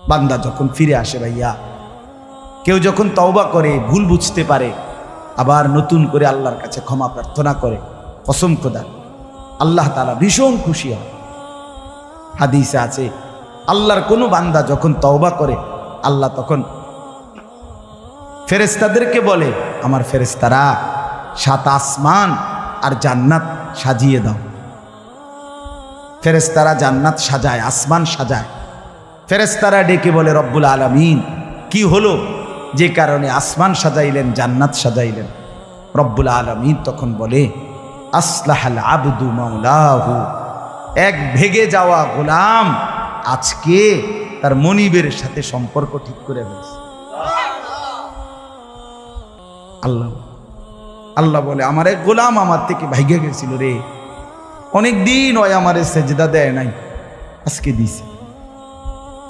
বান্দা যখন ফিরে আসে ভাইয়া, কেউ যখন তওবা করে, ভুল বুঝতে পারে, আবার নতুন করে আল্লাহর কাছে ক্ষমা প্রার্থনা করে, কসম খোদা আল্লাহ তাআলা ভীষণ খুশি হয়। হাদিসে আছে আল্লাহর কোনো বান্দা যখন তওবা করে, আল্লাহ তখন ফেরেশতাদেরকে বলে, আমার ফেরেশতারা 7 আসমান আর জান্নাত সাজিয়ে দাও। ফেরেশতারা জান্নাত সাজায়, আসমান সাজায়। ফেরেশতারা ডেকে বলে, রব্বুল আলামিন কি হলো যে কারণে আসমান সাজাইলেন, জান্নাত সাজাইলেন? রব্বুল আলামিন তখন বলে, আসলাহাল আবদু মাওলাহু, এক ভেগে যাওয়া গোলাম আজকে তার মনিবের সাথে সম্পর্ক ঠিক করে ফেলেছে। আল্লাহ আল্লাহ বলে, আমার এক গোলাম আমার থেকে ভাইগে গেছিল রে, অনেক দিন হয় আমারে সেজদা দেয় নাই, আজকে দিছে।